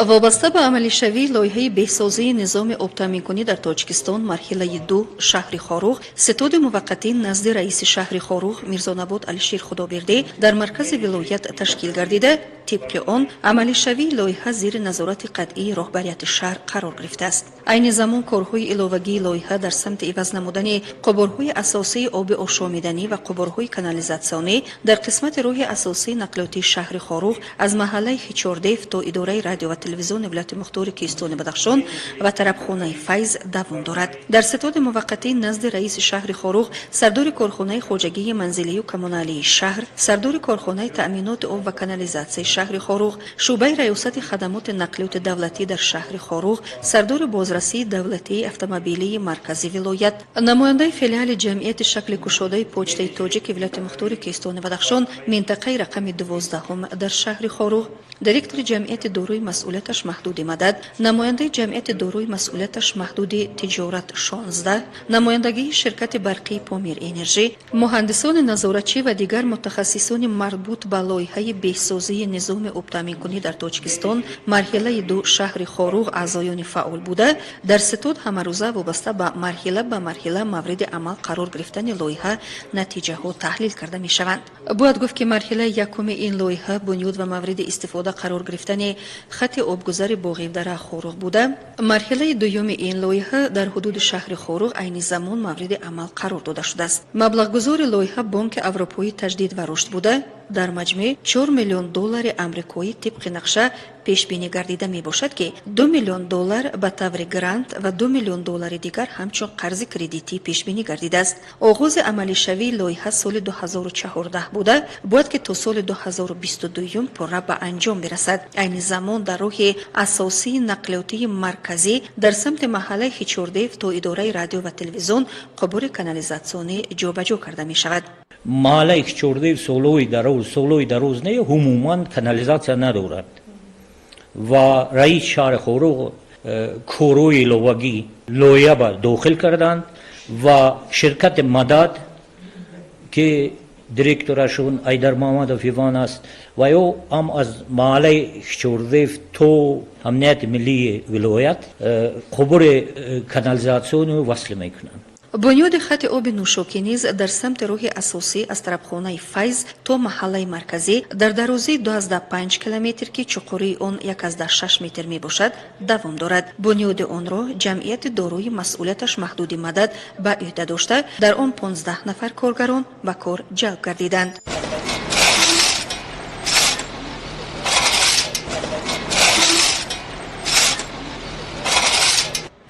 وابسته به عملی شوی لایحه بهسازی نظام آب‌تامین‌کنی در تاجیکستان مرحله 2 شهر خاروغ ستاد موقتی نزد رئیس شهر خاروغ میرزانبود علیشیر خدابرده در مرکز ولایت تشکیل گردیده. طبق آن عملی شوی لایحه زیر نظارت قطعی رهبریت شهر قرار گرفته است. عین زمان کارهای علاوگی لایحه در سمت عوض نمودن قبرهای اساسی آب آشامیدنی و قبرهای کانالیزاسیونی در قسمت راه اساسی نقلاتی شهر خاروغ از محله هیچوردیف تا اداره رادیو و تلویزیون ولایت مختار کیستان بدخشان و طربخانه فیض دوام دارد. در ستاد موقتی نزد رئیس شهر خاروغ سردار کارخانه خواجگی منزلی و کمونالی شهر، سردار کارخانه تأمینات آب و کانالیزاسیون شهر خاروغ، شعبه ریاست خدمات نقلیات دولتی در شهر خاروغ، سردار بازرسی دولتی اتومبیلی مرکزی ولایت، نماینده فیلیال جمعیت شکل گشاده پوچت تاجیک ولایت مختار کیستان بدخشان منطقه رقم 12 در شهر خاروغ، دیرکتور جمعیت داروی مسئولیتش محدود مدد، نماینده جمعیت داروی مسئولیتش محدود تجارت 16، نمایندگی شرکت برقی پامیر انرژی، مهندسان نظارتچی و دیگر متخصصان مربوط به لایحه بهسازی نظام آب‌تامین‌کنی در تاجیکستان مرحله 2 شهر خاروغ اعضایان فعال بوده در ستاد همروزه وابسته به مرحله مورد عمل قرار گرفتن لایحه نتیجه ها تحلیل کرده می شوند. باید گفت که مرحله یکم این لایحه بنیاد و مورد استفاده قرار گرفتن خط آبگذر باغیودره خاروغ بوده. مرحله دوم این لایحه در حدود شهر خاروغ عین زمان مورد عمل قرار داده شده است. مبلغ گذار لایحه بانک اروپایی تجدید و رشد بوده. در مجموع 4 میلیون دلار آمریکایی طبق نقشه پیش بینی گردیده می باشد که 2 میلیون دلار به طور گرانت و 2 میلیون دلار دیگر همچون قرض کردیتی پیش بینی گردیده است. آغاز عملی شوی لایحه سال 2014 بوده. باید که تا سال 2022 پره به انجام برسد. عین زمان در راه اساسی نقلیاتی مرکزی در سمت محله هیچوردیف تا اداره رادیو و تلویزیون قبور کانالیزاسیونی جابجا کرده می شود. محله هیچوردیف سولوی دروز نه عموما کانالیزاسیون ندارد و رئیس شهر خاروغ کوروی لوگی لایحه با داخل کردند و شرکت مدد که دیرکتورشون ایدر محمد فیوان است و او هم از محله هیچوردیف تو امنیت ملی ولایت قبور کانالیزاسیون وصل میکنند. بنیاد خط آب نوشاکی نیز در سمت راه اساسی از طربخانه فیض تا محله مرکزی در درازی 12.5 کیلومتر که چقوری آن 1.6 متر می باشد دوام دارد. بنیاد آن را جمعیت داروی مسئولیتش محدود مدد به عهده داشته در آن 15 نفر کارگران به کار جلب گردیدند.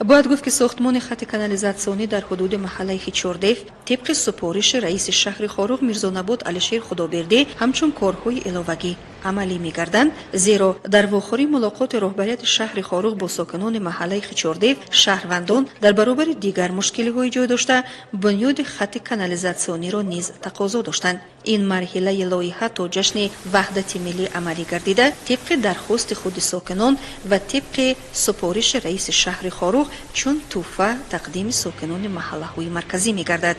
باید گفت که ساختمان خط کانالیزاسیونی در حدود محله هیچوردیف طبق سپارش رئیس شهر خاروغ میرزانبود علیشیر خدابرده همچون کارهای علاوگی عملی می‌گردند، زیرا در واخوری ملاقات رهبریت شهر خاروغ با ساکنان محله هیچوردیف شهروندان در برابر دیگر مشکل‌های جای داشته بنیاد خط کانالیزاسیونی را نیز تقاضا داشتند. این مرحله لایحه تا جشن وحدت ملی عملی گردیده طبق درخواست خود ساکنان و طبق سپارش رئیس شهر خاروغ چون توفه تقدیم ساکنان محله‌های مرکزی می‌گردد.